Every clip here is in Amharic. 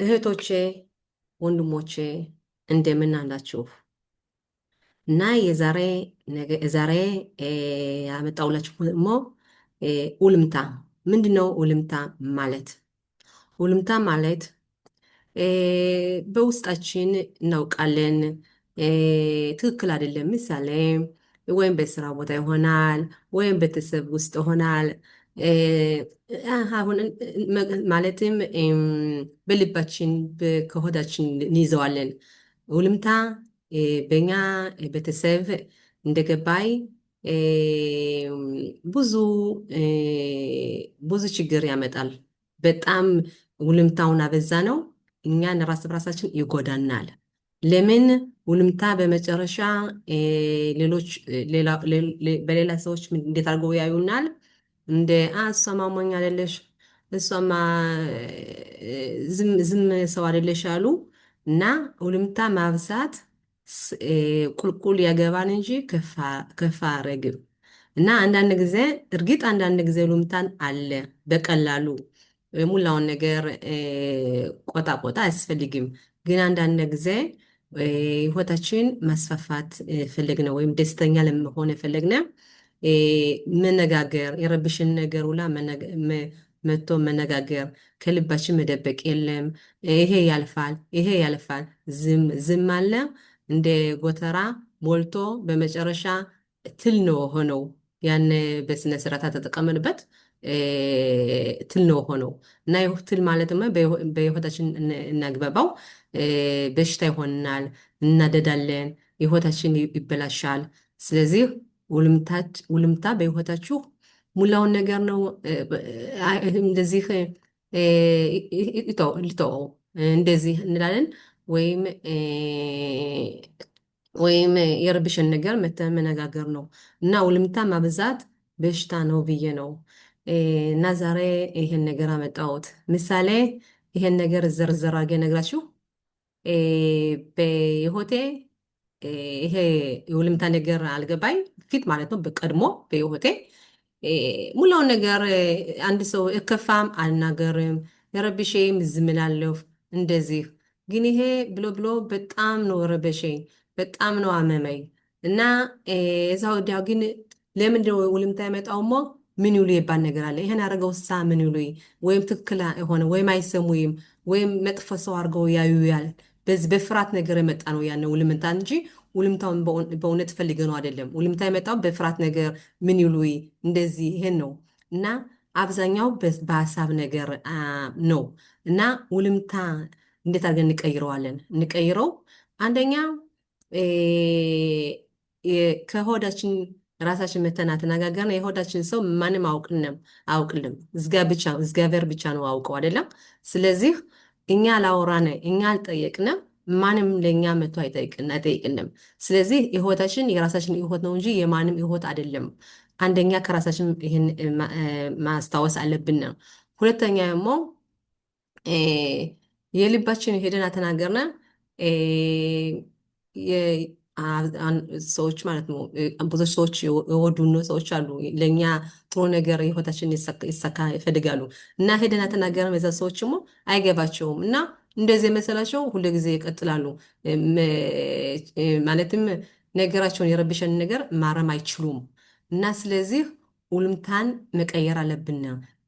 እህቶቼ ወንድሞቼ እንደምን አላችሁ? እና ዛሬ ያመጣሁላችሁ ደግሞ ውልምታ ምንድን ነው? ውልምታ ማለት ውልምታ ማለት በውስጣችን እናውቃለን። ትክክል አይደለም። ምሳሌ ወይም በስራ ቦታ ይሆናል፣ ወይም ቤተሰብ ውስጥ ይሆናል። እ፣ አሁን ማለትም በልባችን ከሆዳችን እንይዘዋለን። ውልምታ በኛ ቤተሰብ እንደገባይ እ፣ ብዙ እ፣ ብዙ ችግር ያመጣል። በጣም ውልምታውን አበዛ ነው እኛን ራስ በራሳችን ይጎዳናል። ለምን? ውልምታ በመጨረሻ ሌሎች በሌላ ሰዎች እንዴት አድርገው ያዩናል? እንደ እሷማ ሞኝ አይደለሽ፣ እሷማ ዝም ሰው አይደለሽ አሉ። እና ውልምታ ማብዛት ቁልቁል ያገባን እንጂ ከፍ አያረግም። እና አንዳንድ ጊዜ እርግጥ አንዳንድ ጊዜ ውልምታን አለ በቀላሉ ሙላውን ነገር ቆጣ ቆጣ አያስፈልግም። ግን አንዳንድ ጊዜ ህይወታችን ማስፋፋት ፈለግነ ወይም ደስተኛ ለመሆን ፈለግነ መነጋገር የረብሽን ነገር ሁላ መቶ መነጋገር ከልባችን መደበቅ የለም። ይሄ ያልፋል፣ ይሄ ያልፋል። ዝም አለ እንደ ጎተራ ሞልቶ በመጨረሻ ትል ነው ሆነው ያን በስነ ስርዓት ተጠቀምንበት ትል ነው ሆነው እና ይህ ትል ማለት በህይወታችን እናግባባው በሽታ ይሆንናል፣ እናደዳለን፣ ህይወታችን ይበላሻል። ስለዚህ ውልምታ በህይወታችሁ ሙላውን ነገር ነው። እንደዚህ ልተው እንደዚህ እንላለን ወይም ወይም የረብሽን ነገር መተን መነጋገር ነው እና ውልምታ ማብዛት በሽታ ነው ብዬ ነው እና ዛሬ ይሄን ነገር አመጣሁት። ምሳሌ ይሄን ነገር ዘርዘር አድርጌ ነግራችሁ በህይወቴ ይሄ የውልምታ ነገር አልገባኝ ፊት ማለት ነው። በቀድሞ በህይወቴ ሙላውን ነገር አንድ ሰው እከፋም አልናገርም፣ የረብሼም ዝም እላለሁ እንደዚህ። ግን ይሄ ብሎ ብሎ በጣም ነው ረበሸኝ፣ በጣም ነው አመመኝ እና እዛ ወዲያው ግን ለምንድን ነው ውልምታ የመጣውሞ? ምን ይውሉ ይባል ነገር አለ። ይሄን ያደረገው ሳ ምን ይውሉ ወይም ትክክል የሆነ ወይም አይሰሙይም ወይም መጥፎ ሰው አድርገው ያዩያል። በዚህ በፍርሃት ነገር የመጣ ነው ያን ውልምታ እንጂ ውልምታውን በእውነት ፈልገ ነው አይደለም። ውልምታ የመጣው በፍርሃት ነገር ምን ይውሉ እንደዚህ ይሄን ነው እና አብዛኛው በሀሳብ ነገር ነው እና ውልምታ እንዴት አድርገን እንቀይረዋለን? እንቀይረው አንደኛ ከሆዳችን ራሳችን መተና ተነጋገርን። የሆዳችን ሰው ማንም አውቅልም እግዚአብሔር ብቻ ነው አውቀው አይደለም። ስለዚህ እኛ ላወራነ እኛ አልጠየቅነ ማንም ለእኛ መቶ አይጠይቅንም። ስለዚህ ህይወታችን የራሳችን ህይወት ነው እንጂ የማንም ህይወት አይደለም። አንደኛ ከራሳችን ይህን ማስታወስ አለብን ነው። ሁለተኛ ደግሞ የልባችን ሄደን ተናገርነ ሰዎች ማለት ነው። ብዙ ሰዎች የወዱን ሰዎች አሉ። ለእኛ ጥሩ ነገር ህይወታችን ይሰካ ይፈልጋሉ እና ሄደን ተናገርን። በዛ ሰዎች ሞ አይገባቸውም እና እንደዚህ የመሰላቸው ሁሉ ጊዜ ይቀጥላሉ። ማለትም ነገራቸውን የረብሸን ነገር ማረም አይችሉም እና ስለዚህ ውልምታን መቀየር አለብን።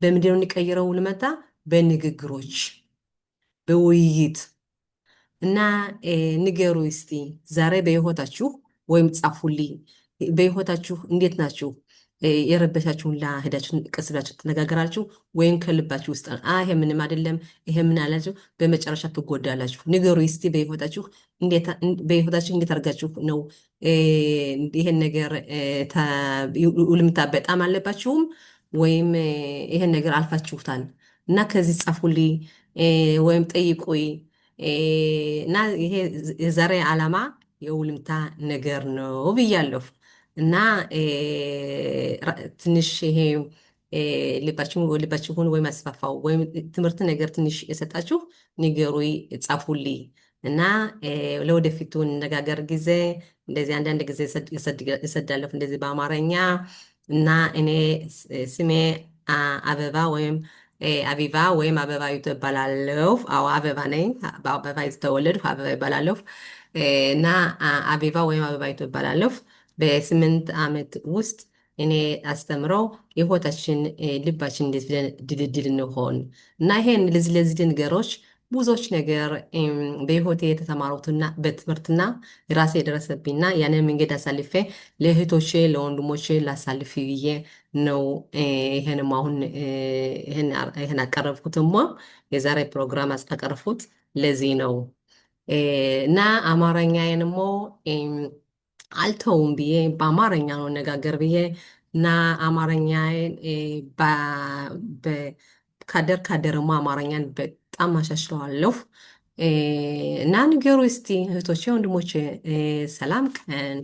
በምንድነው እንቀይረው? ውልመታ በንግግሮች በውይይት እና ንገሩ እስቲ ዛሬ በህይወታችሁ ወይም ጻፉልኝ። በህይወታችሁ እንዴት ናችሁ? የረበሻችሁን ሄዳችሁ ቀስ ብላችሁ ትነጋገራችሁ ወይም ከልባችሁ ውስጥ ይሄ ምንም አይደለም ይሄ ምን አላችሁ፣ በመጨረሻ ትጎዳላችሁ። ንገሩ እስቲ በህይወታችሁ እንዴት አድርጋችሁ ነው ይሄን ነገር ውልምታ በጣም አለባችሁም ወይም ይሄን ነገር አልፋችሁታል? እና ከዚህ ጻፉልኝ ወይም ጠይቁኝ። እና ይሄ የዛሬ ዓላማ የውልምታ ነገር ነው ብያለሁ። እና ትንሽ ይሄ ልባችሁን ወይም አስፋፋው ወይም ትምህርት ነገር ትንሽ የሰጣችሁ ንገሩኝ፣ ጻፉልኝ እና ለወደፊቱ እንነጋገር ጊዜ እንደዚህ አንዳንድ ጊዜ እሰዳለሁ እንደዚህ በአማርኛ እና እኔ ስሜ አበባ ወይም አቢባ ወይም አበባይቱ እባላለሁ። አዎ አበባ ነኝ። በአበባ የተወለድኩ አበባ ይባላለሁ። እና አቢባ ወይም አበባይቱ እባላለሁ። በስምንት ዓመት ውስጥ እኔ አስተምረው የህይወታችን ልባችን እንዴት ብለን ድልድል እንሆን እና ይሄን ለዚህ ነገሮች ብዙዎች ነገር በህይወቴ የተተማሩትና በትምህርትና ራሴ የደረሰብኝና ያንን መንገድ አሳልፌ ለእህቶቼ ለወንድሞቼ ላሳልፍ ብዬ ነው። ይሄንም አሁን ይሄን አቀረብኩትም የዛሬ ፕሮግራም አቀረብኩት ለዚህ ነው። እና አማርኛዬንሞ አልተውም ብዬ በአማርኛ ነው ነጋገር ብዬ እና አማርኛዬን ካደርማ አማርኛን በጣም አሻሽለዋለሁ። እና ንገሩ እስቲ እህቶቼ ወንድሞቼ፣ ሰላም ቀን